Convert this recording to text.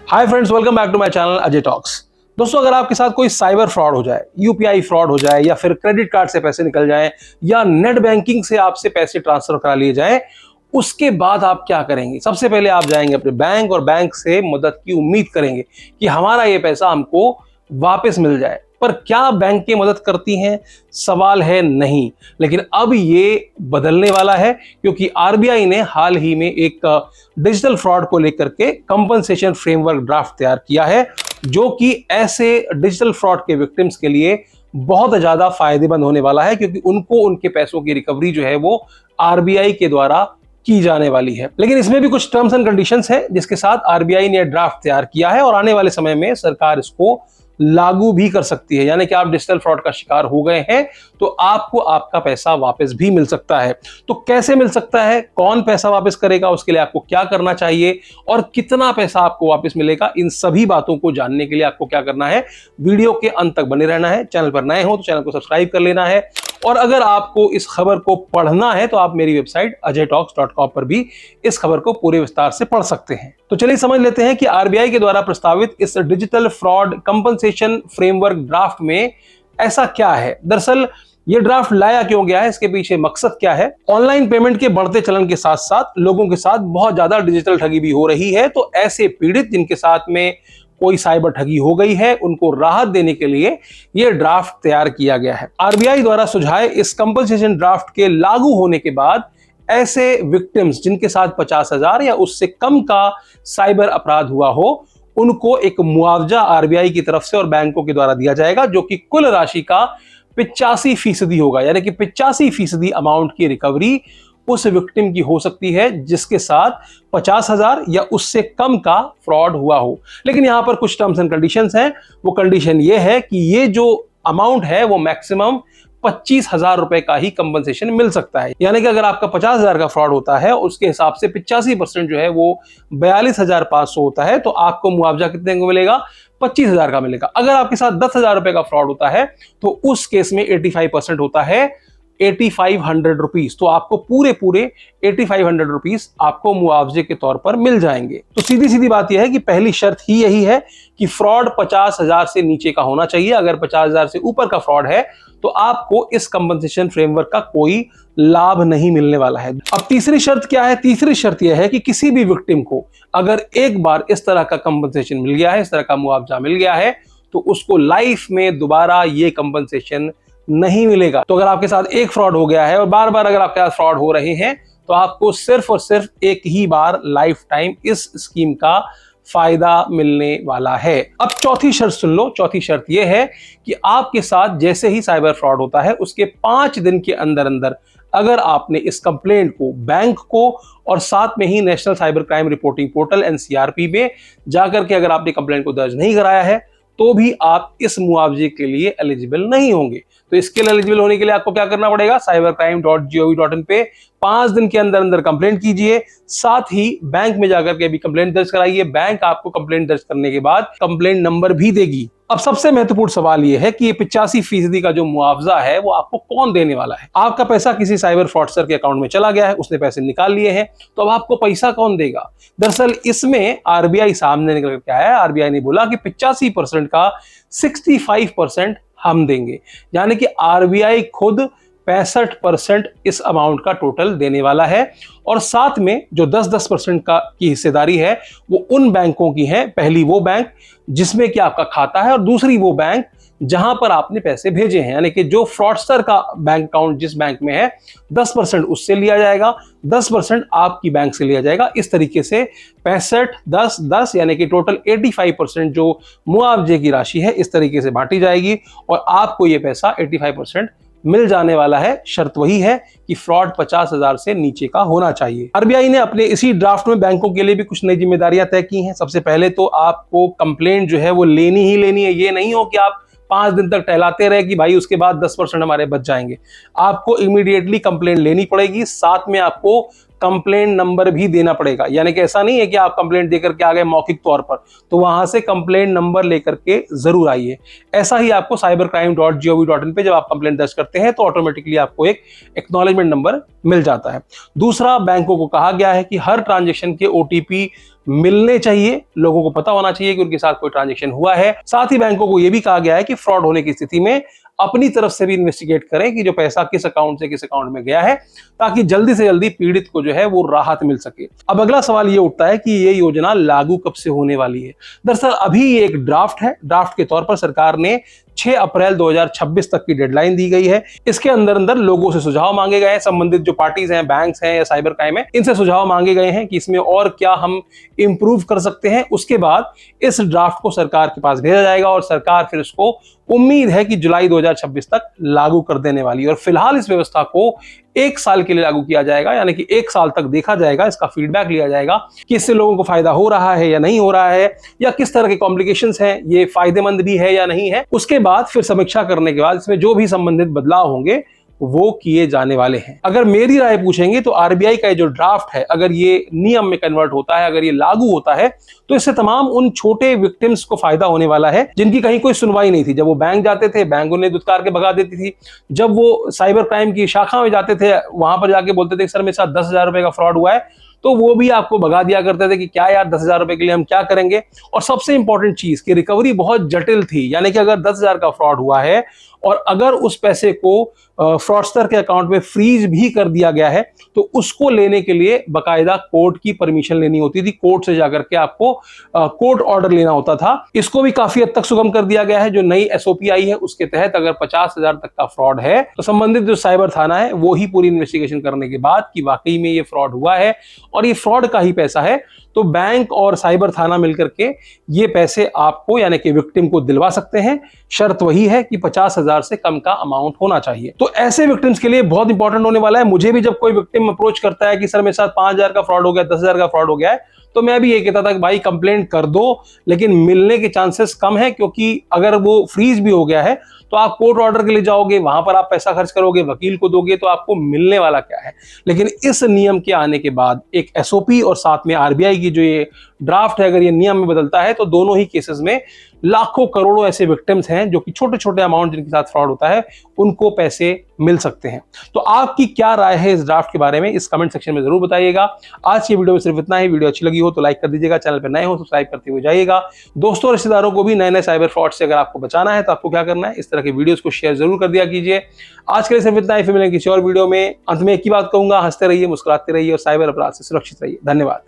Hi friends, welcome back to my channel Ajay talks. दोस्तों, अगर आपके साथ कोई साइबर फ्रॉड हो जाए, यूपीआई फ्रॉड हो जाए या फिर क्रेडिट कार्ड से पैसे निकल जाए या नेट बैंकिंग से आपसे पैसे ट्रांसफर करा लिए जाए, उसके बाद आप क्या करेंगे? सबसे पहले आप जाएंगे अपने बैंक और बैंक से मदद की उम्मीद करेंगे कि हमारा ये पैसा हमको वापस मिल जाए। पर क्या बैंक की मदद करती हैं? सवाल है नहीं। लेकिन अब ये बदलने वाला है, क्योंकि आरबीआई ने हाल ही में एक डिजिटल फ्रॉड को लेकर के कंपनसेशन फ्रेमवर्क ड्राफ्ट तैयार किया है, जो कि ऐसे डिजिटल फ्रॉड के विक्टिम्स के लिए बहुत ज्यादा फायदेमंद होने वाला है, क्योंकि उनको उनके पैसों की रिकवरी जो है वो आरबीआई के द्वारा की जाने वाली है। लेकिन इसमें भी कुछ टर्म्स एंड कंडीशंस हैं जिसके साथ आरबीआई ने ड्राफ्ट तैयार किया है और आने वाले समय में सरकार इसको लागू भी कर सकती है। यानी कि आप डिजिटल फ्रॉड का शिकार हो गए हैं तो आपको आपका पैसा वापस भी मिल सकता है। तो कैसे मिल सकता है, कौन पैसा वापस करेगा, उसके लिए आपको क्या करना चाहिए और कितना पैसा आपको वापस मिलेगा, इन सभी बातों को जानने के लिए आपको क्या करना है, वीडियो के अंत तक बने रहना है। चैनल पर नए हो तो चैनल को सब्सक्राइब कर लेना है, और अगर आपको इस खबर को पढ़ना है तो आप मेरी वेबसाइट ajaytalks.com पर भी इस खबर को पूरे विस्तार से पढ़ सकते हैं। तो चलिए समझ लेते हैं कि आरबीआई के द्वारा प्रस्तावित इस digital fraud compensation framework draft में ऐसा क्या है। दरअसल ये ड्राफ्ट लाया क्यों गया है, इसके पीछे मकसद क्या है। ऑनलाइन पेमेंट के बढ़ते चलन के साथ साथ लोगों के साथ बहुत ज्यादा डिजिटल ठगी भी हो रही है, तो ऐसे पीड़ित जिनके साथ में कोई साइबर ठगी हो गई है, उनको राहत देने के लिए यह ड्राफ्ट तैयार किया गया है। आरबीआई द्वारा सुझाए इस कंपनसेशन ड्राफ्ट के लागू होने के बाद ऐसे विक्टिम्स जिनके साथ 50,000 या उससे कम का साइबर अपराध हुआ हो, उनको एक मुआवजा आरबीआई की तरफ से और बैंकों के द्वारा दिया जाएगा, जो कि कुल राशि का 85% होगा। यानी कि 85% अमाउंट की रिकवरी उस विक्टिम की हो सकती है जिसके साथ 50,000 या उससे कम का फ्रॉड हुआ हो। लेकिन यहां पर कुछ टर्म्स एंड कंडीशंस हैं। वो कंडीशन ये है कि ये जो अमाउंट है वो मैक्सिमम 25,000 रुपए का ही कंपनसेशन मिल सकता है। यानी कि अगर आपका 50,000 का फ्रॉड होता है, उसके हिसाब से 85% जो है वो 42,500 होता है, तो आपको मुआवजा कितने को मिलेगा? 25,000 का मिलेगा। अगर आपके साथ 10,000 रुपए का फ्रॉड होता है तो उस केस में 85% होता है 8,500 रुपीज। तो आपको पूरे 8,500 रुपीज आपको मुआवजे के तौर पर मिल जाएंगे। तो सीधी सीधी बात यह है कि पहली शर्त ही यही है कि फ्रॉड 50,000 से नीचे का होना चाहिए। अगर 50,000 से ऊपर का फ्रॉड है तो आपको इस कंपनसेशन फ्रेमवर्क का कोई लाभ नहीं मिलने वाला है। अब तीसरी शर्त क्या है? तीसरी शर्त यह है कि किसी भी विक्टिम को अगर एक बार इस तरह का कंपनसेशन मिल गया है, इस तरह का मुआवजा मिल गया है, तो उसको लाइफ में दोबारा ये कंपनसेशन नहीं मिलेगा। तो अगर आपके साथ एक फ्रॉड हो गया है और बार बार अगर आपके साथ फ्रॉड हो रहे हैं, तो आपको सिर्फ और सिर्फ एक ही बार लाइफ टाइम इस स्कीम का फायदा मिलने वाला है। अब चौथी शर्त सुन लो। चौथी शर्त यह है कि आपके साथ जैसे ही साइबर फ्रॉड होता है, उसके 5 दिन के अंदर अंदर अगर आपने इस कंप्लेंट को बैंक को और साथ में ही national cyber crime reporting portal NCRP में जाकर के अगर आपने कंप्लेंट को दर्ज नहीं कराया है, तो भी आप इस मुआवजे के लिए एलिजिबल नहीं होंगे। तो इसके लिए एलिजिबल होने के लिए आपको क्या करना पड़ेगा? cybercrime.gov.in पे 5 दिन के अंदर अंदर कंप्लेंट कीजिए, साथ ही बैंक में जाकर के भी कंप्लेंट दर्ज कराइए। बैंक आपको कंप्लेंट दर्ज करने के बाद कंप्लेंट नंबर भी देगी। अब सबसे महत्वपूर्ण सवाल यह है कि ये 85% का जो मुआवजा है वो आपको कौन देने वाला है। आपका पैसा किसी साइबर फ्रॉडस्टर के अकाउंट में चला गया है, उसने पैसे निकाल लिए हैं, तो अब आपको पैसा कौन देगा? दरअसल इसमें आरबीआई सामने निकल के आया है। आरबीआई ने बोला कि 85% का 65% हम देंगे। यानी कि आरबीआई खुद 65% इस अमाउंट का टोटल देने वाला है, और साथ में जो 10% का की हिस्सेदारी है वो उन बैंकों की है। पहली वो बैंक जिसमें कि आपका खाता है, और दूसरी वो बैंक जहां पर आपने पैसे भेजे हैं। यानी कि जो फ्रॉडस्टर का बैंक अकाउंट जिस बैंक में है, 10% उससे लिया जाएगा, 10% आपकी बैंक से लिया जाएगा। इस तरीके से 65, 10, 10 यानी कि टोटल 85% जो मुआवजे की राशि है इस तरीके से बांटी जाएगी, और आपको ये पैसा 85% मिल जाने वाला है। शर्त वही है कि फ्रॉड 50,000 से नीचे का होना चाहिए। आरबीआई ने अपने इसी ड्राफ्ट में बैंकों के लिए भी कुछ नई जिम्मेदारियां तय की हैं। सबसे पहले तो आपको कंप्लेंट जो है वो लेनी ही लेनी है। ये नहीं हो कि आप 5 दिन तक टहलाते रहे कि भाई उसके बाद 10% हमारे बच जाएंगे। आपको इमीडिएटली कंप्लेंट लेनी पड़ेगी। साथ में आपको कंप्लेंट नंबर भी देना पड़ेगा। यानी कि ऐसा नहीं है कि आप कंप्लेंट देकर के आ गए मौखिक तौर पर, तो वहां से कंप्लेंट नंबर लेकर के जरूर आइए। ऐसा ही आपको cybercrime.gov.in पे जब आप कंप्लेंट दर्ज करते हैं तो ऑटोमेटिकली आपको एक एक्नॉलेजमेंट नंबर मिल जाता है। दूसरा, बैंकों को कहा गया है कि हर ट्रांजैक्शन के OTP मिलने चाहिए, लोगों को पता होना चाहिए कि उनके साथ कोई ट्रांजैक्शन हुआ है। साथ ही बैंकों को यह भी कहा गया है कि फ्रॉड होने की स्थिति में अपनी तरफ से भी इन्वेस्टिगेट करें कि जो पैसा किस अकाउंट से किस अकाउंट में गया है, ताकि जल्दी से जल्दी पीड़ित को जो है वो राहत मिल सके। अब अगला सवाल ये उठता है कि ये योजना लागू कब से होने वाली है। दरअसल अभी ये एक ड्राफ्ट है। ड्राफ्ट के तौर पर सरकार ने 6 अप्रैल 2026 तक की डेडलाइन दी गई है। इसके अंदर अंदर लोगों से सुझाव मांगे गए हैं, संबंधित जो पार्टीज हैं, बैंक्स हैं या साइबर क्राइम है, इनसे सुझाव मांगे गए हैं कि इसमें और क्या हम इंप्रूव कर सकते हैं। उसके बाद इस ड्राफ्ट को सरकार के पास भेजा जाएगा और सरकार फिर उसको उम्मीद है कि जुलाई 2026 तक लागू कर देने वाली है। और फिलहाल इस व्यवस्था को 1 साल के लिए लागू किया जाएगा, यानी कि 1 साल तक देखा जाएगा, इसका फीडबैक लिया जाएगा कि इससे लोगों को फायदा हो रहा है या नहीं हो रहा है, या किस तरह के कॉम्प्लिकेशंस हैं, ये फायदेमंद भी है या नहीं है। उसके बाद फिर समीक्षा करने के बाद इसमें जो भी संबंधित बदलाव होंगे वो किए जाने वाले हैं। अगर मेरी राय पूछेंगे तो आरबीआई का जो ड्राफ्ट है, अगर ये नियम में कन्वर्ट होता है, अगर ये लागू होता है, तो इससे तमाम उन छोटे विक्टिम्स को फायदा होने वाला है जिनकी कहीं कोई सुनवाई नहीं थी। जब वो बैंक जाते थे, बैंक उन्हें दुत्कार के भगा देती थी। जब वो साइबर क्राइम की शाखा में जाते थे, वहां पर जाके बोलते थे सर मेरे साथ 10,000 रुपए का फ्रॉड हुआ है, तो वो भी आपको भगा दिया करते थे कि क्या यार 10,000 रुपए के लिए हम क्या करेंगे। और सबसे इंपॉर्टेंट चीज कि रिकवरी बहुत जटिल थी, यानी कि अगर 10,000 का फ्रॉड हुआ है और अगर उस पैसे को फ्रॉडस्टर के अकाउंट में फ्रीज भी कर दिया गया है, तो उसको लेने के लिए बकायदा कोर्ट की परमिशन लेनी होती थी। कोर्ट से जाकर के आपको कोर्ट ऑर्डर लेना होता था। इसको भी काफी हद तक सुगम कर दिया गया है। जो नई SOP आई है उसके तहत अगर 50,000 तक का फ्रॉड है तो संबंधित जो साइबर थाना है वो ही पूरी इन्वेस्टिगेशन करने के बाद कि वाकई में ये फ्रॉड हुआ है और ये फ्रॉड का ही पैसा है, तो बैंक और साइबर थाना मिलकर के ये पैसे आपको यानी कि विक्टिम को दिलवा सकते हैं। शर्त वही है कि 50,000 से कम का अमाउंट होना चाहिए। तो ऐसे विक्टिम्स के लिए बहुत इंपॉर्टेंट होने वाला है। मुझे भी जब कोई विक्टिम अप्रोच करता है कि सर मेरे साथ 5,000 का फ्रॉड हो गया, 10,000 का फ्रॉड हो गया है, तो मैं भी ये कहता था कि भाई कंप्लेंट कर दो, लेकिन मिलने के चांसेस कम है, क्योंकि अगर वो फ्रीज भी हो गया है तो आप कोर्ट ऑर्डर के लिए जाओगे, वहां पर आप पैसा खर्च करोगे, वकील को दोगे, तो आपको मिलने वाला क्या है। लेकिन इस नियम के आने के बाद एक SOP और साथ में आरबीआई की जो ये ड्राफ्ट है, अगर ये नियम में बदलता है तो दोनों ही केसेस में लाखों करोड़ों ऐसे विक्टिम्स हैं जो कि छोटे छोटे अमाउंट जिनके साथ फ्रॉड होता है उनको पैसे मिल सकते हैं। तो आपकी क्या राय है इस ड्राफ्ट के बारे में, इस कमेंट सेक्शन में जरूर बताइएगा। आज की वीडियो में सिर्फ इतना ही। वीडियो अच्छी लगी हो तो लाइक कर दीजिएगा, चैनल पर नए हो सब्सक्राइब करते हुए जाइएगा। दोस्तों रिश्तेदारों को भी नए नए साइबर फ्रॉड से अगर आपको बचाना है तो आपको क्या करना है, इस तरह के वीडियोस को शेयर जरूर कर दिया कीजिए। आज के लिए सिर्फ इतना ही, फिर मिलेंगे किसी और वीडियो में। अंत में एक ही बात कहूंगा, हंसते रहिए, मुस्कुराते रहिए और साइबर अपराध से सुरक्षित रहिए। धन्यवाद।